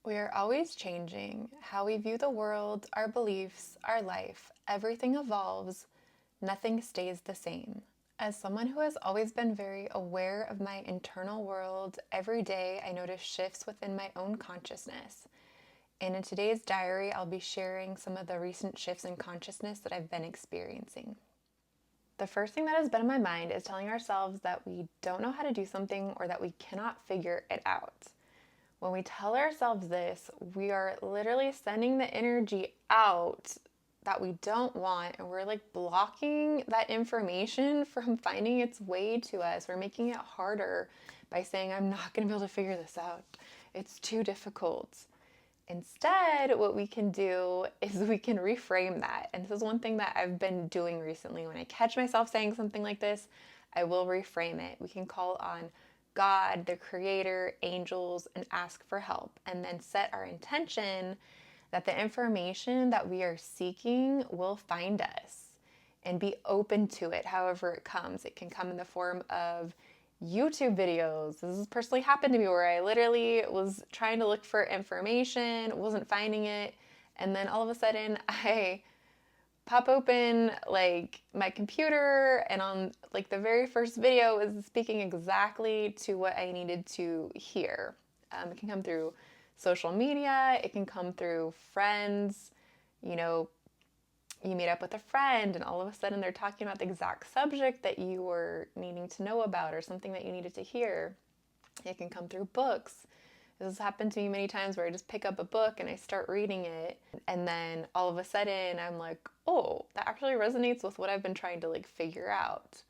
We are always changing how we view the world, our beliefs, our life. Everything evolves, nothing stays the same. As someone who has always been very aware of my internal world, every day I notice shifts within my own consciousness. And in today's diary, I'll be sharing some of the recent shifts in consciousness that I've been experiencing. The first thing that has been in my mind is telling ourselves that we don't know how to do something or that we cannot figure it out. When we tell ourselves this, we are literally sending the energy out that we don't want, and we're like blocking that information from finding its way to us. We're making it harder by saying, I'm not going to be able to figure this out. It's too difficult. Instead, what we can do is we can reframe that. And this is one thing that I've been doing recently. When I catch myself saying something like this, I will reframe it. We can call on God, the creator, angels, and ask for help. And then set our intention that the information that we are seeking will find us and be open to it however it comes. It can come in the form of YouTube videos. This has personally happened to me where I literally was trying to look for information, wasn't finding it, and then all of a sudden I pop open like my computer, and on like the very first video is speaking exactly to what I needed to hear. It can come through social media, it can come through friends, you know, you meet up with a friend and all of a sudden they're talking about the exact subject that you were needing to know about or something that you needed to hear. It can come through books. This has happened to me many times where I just pick up a book and I start reading it, and then all of a sudden I'm like, oh, that actually resonates with what I've been trying to like figure out.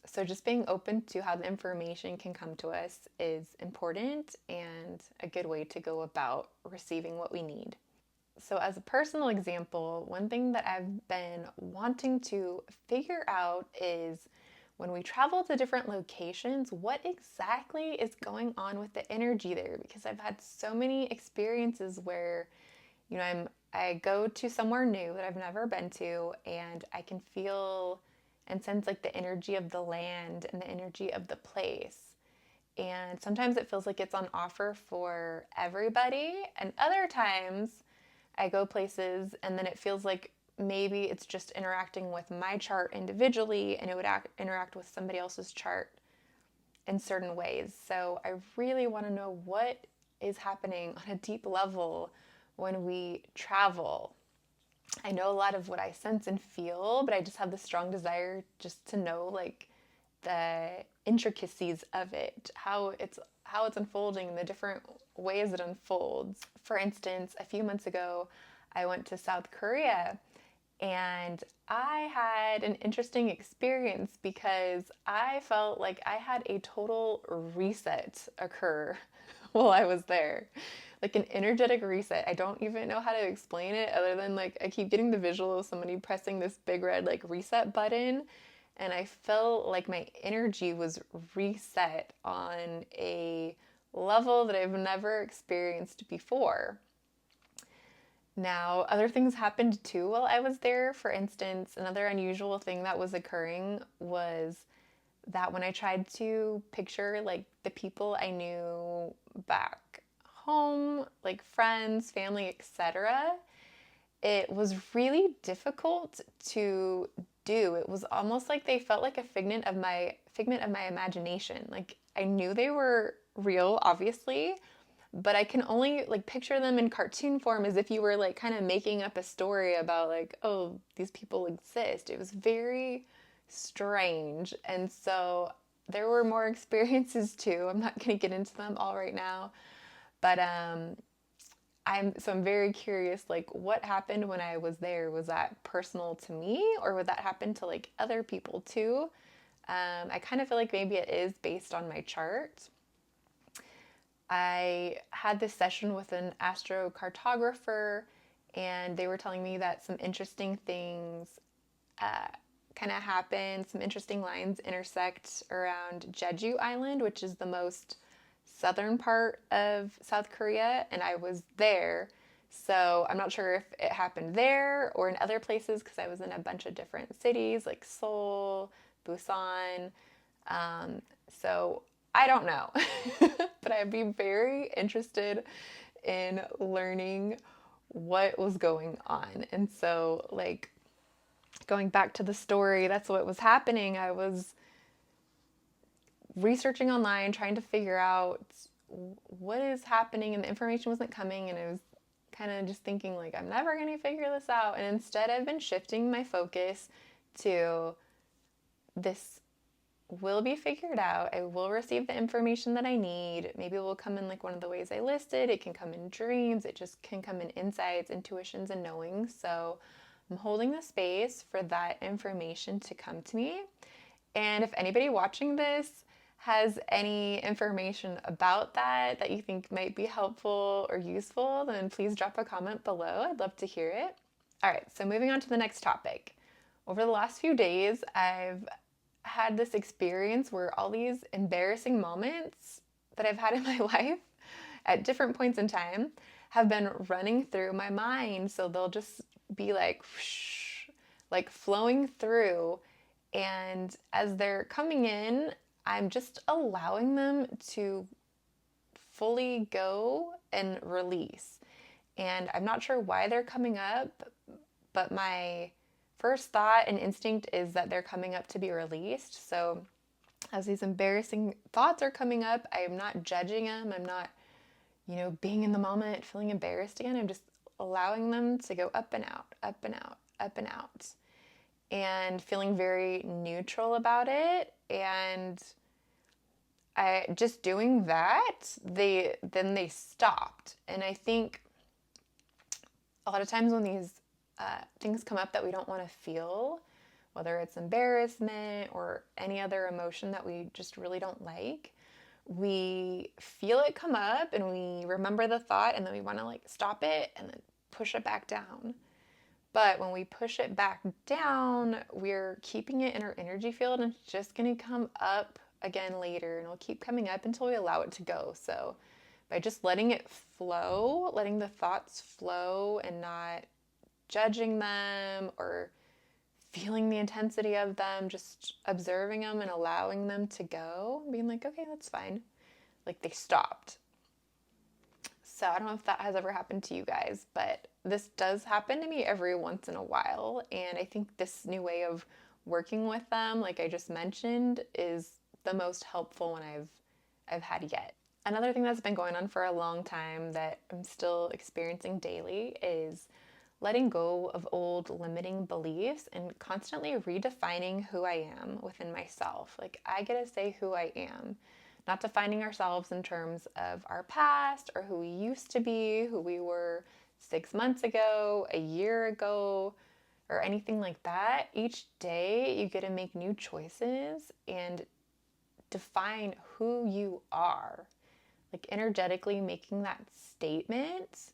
So just being open to how the information can come to us is important and a good way to go about receiving what we need. So, as a personal example, one thing that I've been wanting to figure out is when we travel to different locations, what exactly is going on with the energy there? Because I've had so many experiences where, I go to somewhere new that I've never been to, and I can feel and sense like the energy of the land and the energy of the place. And sometimes it feels like it's on offer for everybody, and other times I go places and then it feels like maybe it's just interacting with my chart individually and it would interact with somebody else's chart in certain ways. So I really want to know what is happening on a deep level when we travel. I know a lot of what I sense and feel, but I just have this strong desire just to know like the intricacies of it, how it's unfolding, the different ways it unfolds. For instance, a few months ago, I went to South Korea and I had an interesting experience because I felt like I had a total reset occur while I was there. Like an energetic reset. I don't even know how to explain it other than like I keep getting the visual of somebody pressing this big red like reset button, and I felt like my energy was reset on a level that I've never experienced before. Now, other things happened too while I was there. For instance, another unusual thing that was occurring was that when I tried to picture like the people I knew back home, like friends, family, etc., it was really difficult to do. It was almost like they felt like a figment of my imagination. Like I knew they were real, obviously, but I can only like picture them in cartoon form as if you were like kind of making up a story about like, oh, these people exist. It was very strange. And so there were more experiences too. I'm not going to get into them all right now, but I'm very curious like what happened when I was there. Was that personal to me or would that happen to like other people too? I kind of feel like maybe it is based on my chart. I had this session with an astrocartographer, and they were telling me that some interesting things uh, kind of happen. Some interesting lines intersect around Jeju Island, which is the most southern part of South Korea, and I was there. So I'm not sure if it happened there or in other places because I was in a bunch of different cities like Seoul, Busan. So I don't know, but I'd be very interested in learning what was going on. And so, like, going back to the story, that's what was happening. I was researching online, trying to figure out what is happening, and the information wasn't coming. And I was kind of just thinking, like, I'm never going to figure this out. And instead, I've been shifting my focus to this will be figured out. I will receive the information that I need. Maybe it will come in like one of the ways I listed. It can come in dreams. It just can come in insights, intuitions, and knowings. So I'm holding the space for that information to come to me. And if anybody watching this has any information about that you think might be helpful or useful, then please drop a comment below. I'd love to hear it. All right, so moving on to the next topic. Over the last few days, I've had this experience where all these embarrassing moments that I've had in my life at different points in time have been running through my mind. So they'll just be like, whoosh, like flowing through. And as they're coming in, I'm just allowing them to fully go and release. And I'm not sure why they're coming up, but my first thought and instinct is that they're coming up to be released. So as these embarrassing thoughts are coming up, I am not judging them. I'm not, being in the moment, feeling embarrassed again. I'm just allowing them to go up and out, up and out, up and out, and feeling very neutral about it. And I just doing that, they stopped. And I think a lot of times when these things come up that we don't want to feel, whether it's embarrassment or any other emotion that we just really don't like, we feel it come up and we remember the thought, and then we want to like stop it and then push it back down. But when we push it back down, we're keeping it in our energy field, and it's just going to come up again later, and it'll keep coming up until we allow it to go. So by just letting it flow, letting the thoughts flow and not judging them or feeling the intensity of them, just observing them and allowing them to go, being like, okay, that's fine. Like they stopped. So I don't know if that has ever happened to you guys, but this does happen to me every once in a while. And I think this new way of working with them, like I just mentioned, is the most helpful one I've had yet. Another thing that's been going on for a long time that I'm still experiencing daily is letting go of old limiting beliefs and constantly redefining who I am within myself. Like I get to say who I am, not defining ourselves in terms of our past or who we used to be, who we were 6 months ago, a year ago, or anything like that. Each day you get to make new choices and define who you are, like energetically making that statement.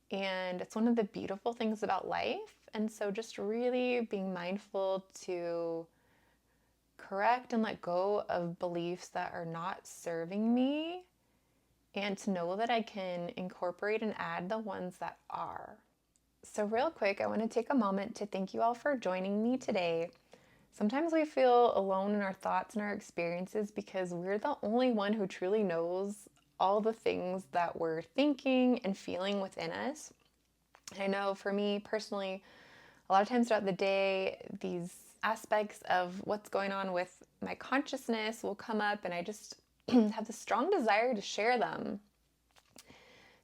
And it's one of the beautiful things about life. And so just really being mindful to correct and let go of beliefs that are not serving me, and to know that I can incorporate and add the ones that are. So real quick, I want to take a moment to thank you all for joining me today. Sometimes we feel alone in our thoughts and our experiences because we're the only one who truly knows all the things that we're thinking and feeling within us. And I know for me personally, a lot of times throughout the day, these aspects of what's going on with my consciousness will come up, and I just have this strong desire to share them.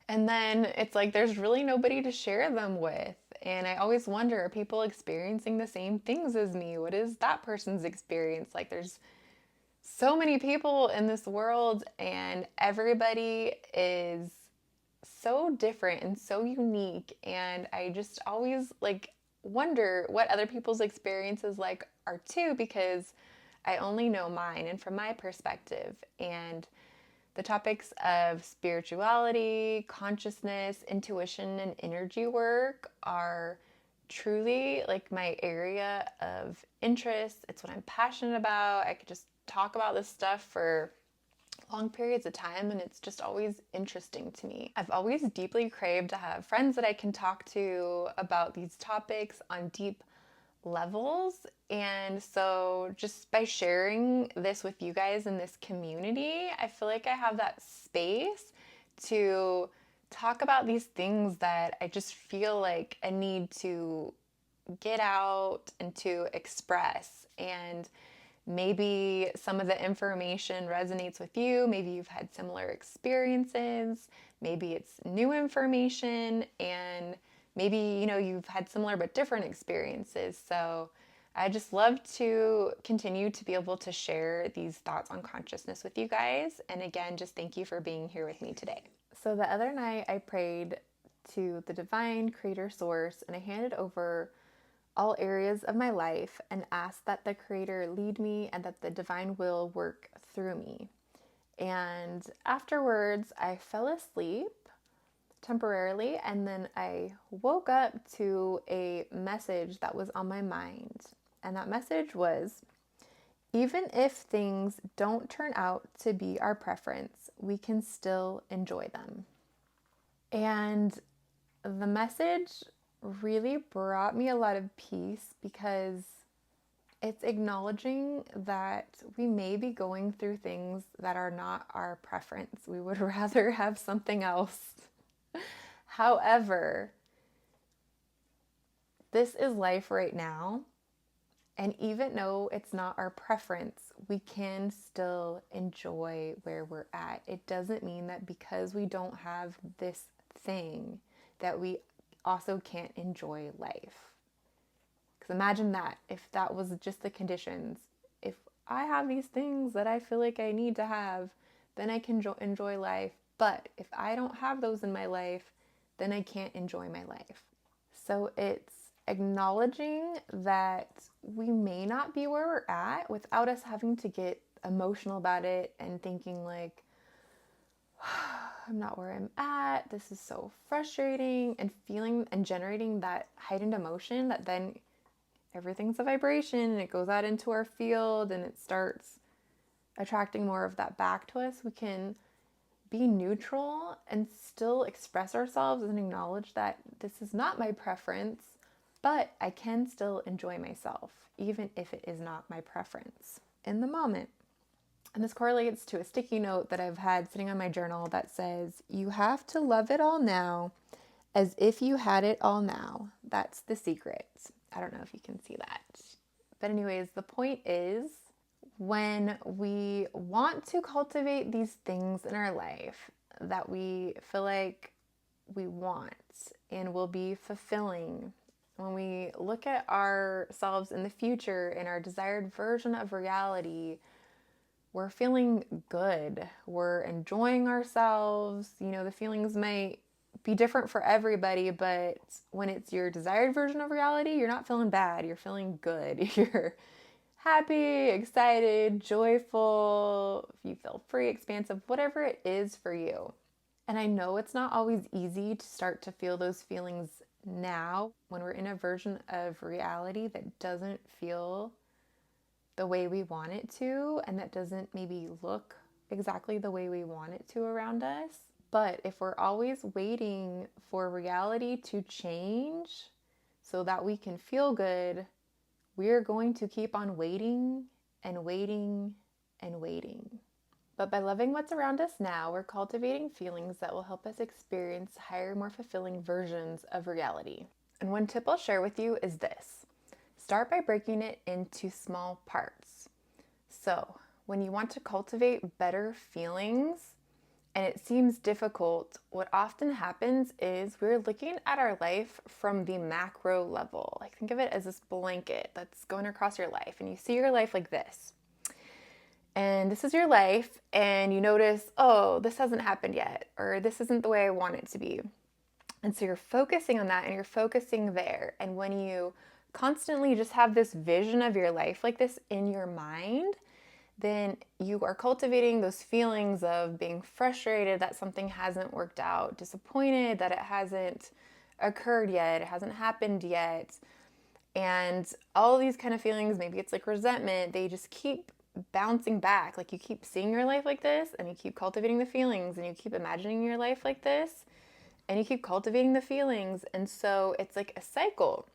And then it's like there's really nobody to share them with. And I always wonder, are people experiencing the same things as me? What is that person's experience? Like there's so many people in this world, and everybody is so different and so unique. And I just always like wonder what other people's experiences like are too, because I only know mine and from my perspective. And the topics of spirituality, consciousness, intuition, and energy work are truly like my area of interest. It's what I'm passionate about. I could just talk about this stuff for long periods of time, and it's just always interesting to me. I've always deeply craved to have friends that I can talk to about these topics on deep levels. And so just by sharing this with you guys in this community, I feel like I have that space to talk about these things that I just feel like a need to get out and to express. And maybe some of the information resonates with you. Maybe you've had similar experiences. Maybe it's new information, and maybe, you've had similar but different experiences. So I just love to continue to be able to share these thoughts on consciousness with you guys. And again, just thank you for being here with me today. So the other night I prayed to the divine creator source, and I handed over all areas of my life and asked that the creator lead me and that the divine will work through me. And afterwards, I fell asleep temporarily, and then I woke up to a message that was on my mind. And that message was, even if things don't turn out to be our preference, we can still enjoy them. And the message really brought me a lot of peace, because it's acknowledging that we may be going through things that are not our preference. We would rather have something else. However, this is life right now. And even though it's not our preference, we can still enjoy where we're at. It doesn't mean that because we don't have this thing that we also can't enjoy life. Because imagine that, if that was just the conditions. If I have these things that I feel like I need to have, then I can enjoy life. But if I don't have those in my life, then I can't enjoy my life. So it's acknowledging that we may not be where we're at without us having to get emotional about it and thinking like, I'm not where I'm at, this is so frustrating, and feeling and generating that heightened emotion that then everything's a vibration and it goes out into our field and it starts attracting more of that back to us. We can be neutral and still express ourselves and acknowledge that this is not my preference, but I can still enjoy myself, even if it is not my preference in the moment. And this correlates to a sticky note that I've had sitting on my journal that says, you have to love it all now as if you had it all now. That's the secret. I don't know if you can see that. But anyways, the point is, when we want to cultivate these things in our life that we feel like we want and will be fulfilling, when we look at ourselves in the future in our desired version of reality, we're feeling good. We're enjoying ourselves. The feelings might be different for everybody, but when it's your desired version of reality, you're not feeling bad. You're feeling good. You're happy, excited, joyful. You feel free, expansive, whatever it is for you. And I know it's not always easy to start to feel those feelings now when we're in a version of reality that doesn't feel the way we want it to, and that doesn't maybe look exactly the way we want it to around us. But if we're always waiting for reality to change so that we can feel good, we're going to keep on waiting and waiting and waiting. But by loving what's around us now, we're cultivating feelings that will help us experience higher, more fulfilling versions of reality. And one tip I'll share with you is this. Start by breaking it into small parts. So when you want to cultivate better feelings and it seems difficult, what often happens is we're looking at our life from the macro level. Like, think of it as this blanket that's going across your life, and you see your life like this. And this is your life, and you notice, oh, this hasn't happened yet, or this isn't the way I want it to be. And so you're focusing on that, and you're focusing there. And when you constantly just have this vision of your life like this in your mind, then you are cultivating those feelings of being frustrated that something hasn't worked out, disappointed that it hasn't occurred yet, it hasn't happened yet. And all these kind of feelings, maybe it's like resentment, they just keep bouncing back. Like, you keep seeing your life like this, and you keep cultivating the feelings, and you keep imagining your life like this, and you keep cultivating the feelings. And so it's like a cycle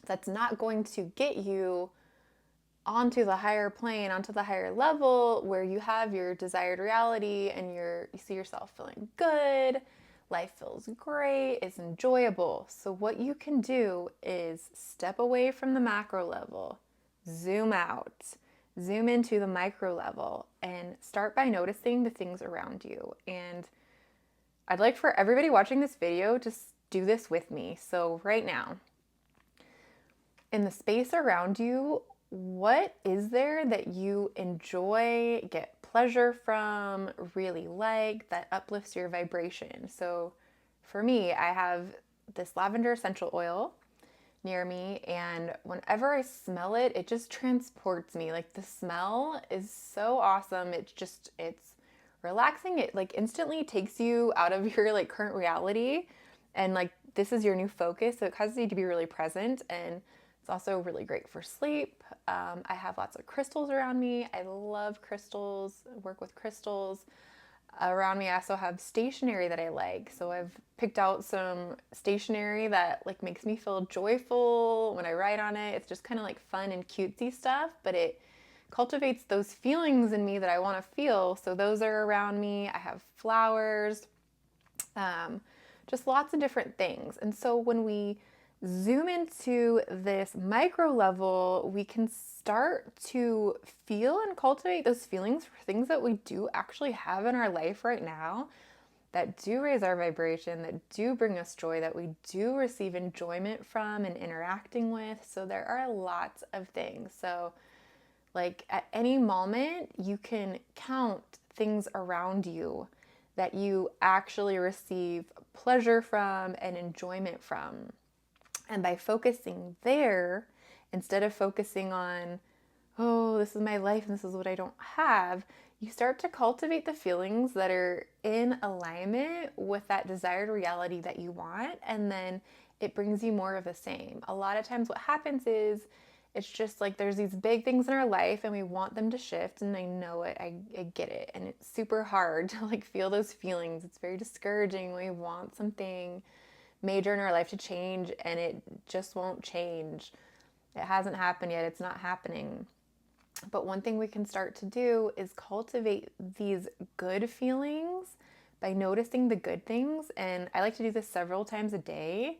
that's not going to get you onto the higher plane, onto the higher level where you have your desired reality and you see yourself feeling good, life feels great, it's enjoyable. So, what you can do is step away from the macro level, zoom out, zoom into the micro level, and start by noticing the things around you. And I'd like for everybody watching this video to do this with me. So, right now, in the space around you, what is there that you enjoy, get pleasure from, really like, that uplifts your vibration? So for me, I have this lavender essential oil near me, and whenever I smell it, it just transports me. Like, the smell is so awesome. It's relaxing. It like instantly takes you out of your like current reality, and like this is your new focus. So it causes you to be really present, and it's also really great for sleep. I have lots of crystals around me. I love crystals, work with crystals. Around me, I also have stationery that I like. So I've picked out some stationery that like makes me feel joyful when I write on it. It's just kind of like fun and cutesy stuff, but it cultivates those feelings in me that I want to feel. So those are around me. I have flowers, just lots of different things. And so when we zoom into this micro level, we can start to feel and cultivate those feelings for things that we do actually have in our life right now that do raise our vibration, that do bring us joy, that we do receive enjoyment from and interacting with. So there are lots of things. So like at any moment, you can count things around you that you actually receive pleasure from and enjoyment from. And by focusing there, instead of focusing on, oh, this is my life and this is what I don't have, you start to cultivate the feelings that are in alignment with that desired reality that you want. And then it brings you more of the same. A lot of times what happens is it's just like there's these big things in our life and we want them to shift. And I know it, I get it. And it's super hard to like feel those feelings. It's very discouraging when we want something major in our life to change and it just won't change. It hasn't happened yet. It's not happening. But one thing we can start to do is cultivate these good feelings by noticing the good things. And I like to do this several times a day.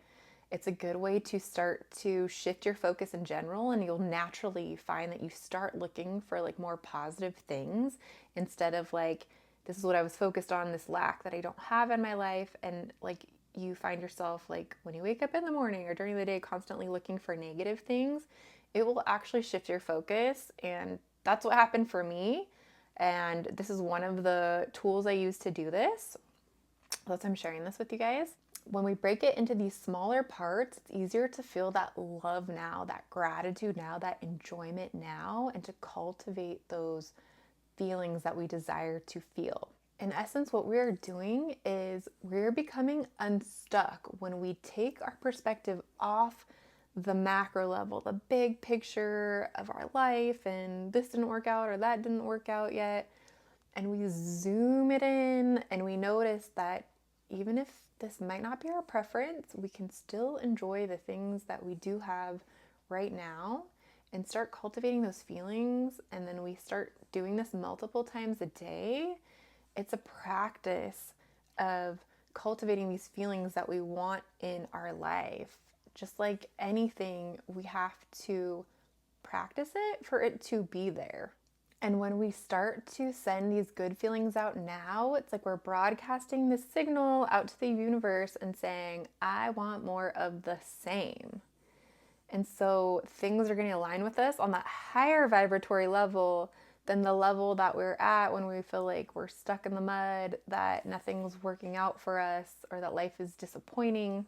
It's a good way to start to shift your focus in general, and you'll naturally find that you start looking for like more positive things instead of like, this is what I was focused on, this lack that I don't have in my life. And like, you find yourself like when you wake up in the morning or during the day constantly looking for negative things, it will actually shift your focus. And that's what happened for me. And this is one of the tools I use to do this. That's why I'm sharing this with you guys. When we break it into these smaller parts, it's easier to feel that love now, that gratitude now, that enjoyment now, and to cultivate those feelings that we desire to feel. In essence, what we're doing is we're becoming unstuck when we take our perspective off the macro level, the big picture of our life, and this didn't work out or that didn't work out yet. And we zoom it in and we notice that even if this might not be our preference, we can still enjoy the things that we do have right now and start cultivating those feelings. And then we start doing this multiple times a day. It's a practice of cultivating these feelings that we want in our life. Just like anything, we have to practice it for it to be there. And when we start to send these good feelings out now, it's like we're broadcasting this signal out to the universe and saying, I want more of the same. And so things are going to align with us on that higher vibratory level than the level that we're at when we feel like we're stuck in the mud, that nothing's working out for us, or that life is disappointing.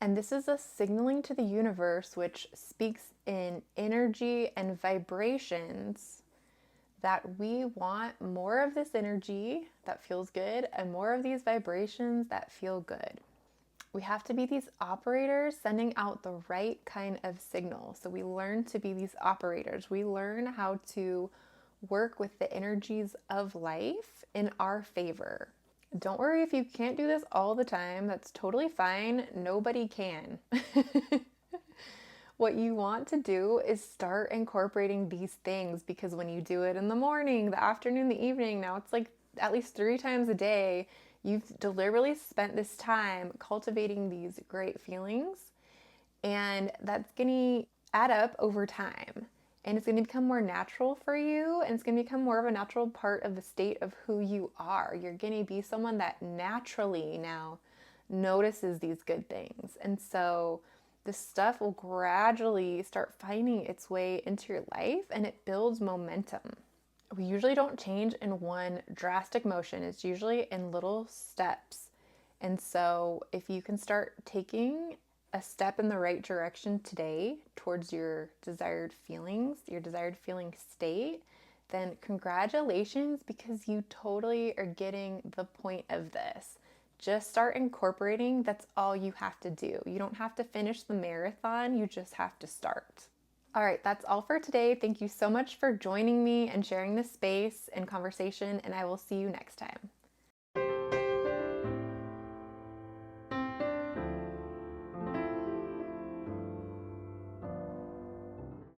And this is a signaling to the universe, which speaks in energy and vibrations, that we want more of this energy that feels good and more of these vibrations that feel good. We have to be these operators sending out the right kind of signal. So we learn to be these operators. We learn how to work with the energies of life in our favor. Don't worry if you can't do this all the time. That's totally fine. Nobody can. What you want to do is start incorporating these things, because when you do it in the morning, the afternoon, the evening, now it's like at least 3 times a day, You've deliberately spent this time cultivating these great feelings, and that's going to add up over time. And it's going to become more natural for you, and it's going to become more of a natural part of the state of who you are. You're going to be someone that naturally now notices these good things. And so this stuff will gradually start finding its way into your life, and it builds momentum. We usually don't change in one drastic motion, it's usually in little steps. And so, if you can start taking a step in the right direction today towards your desired feelings, your desired feeling state, then congratulations, because you totally are getting the point of this. Just start incorporating. That's all you have to do. You don't have to finish the marathon, you just have to start. All right, that's all for today. Thank you so much for joining me and sharing this space and conversation, and I will see you next time.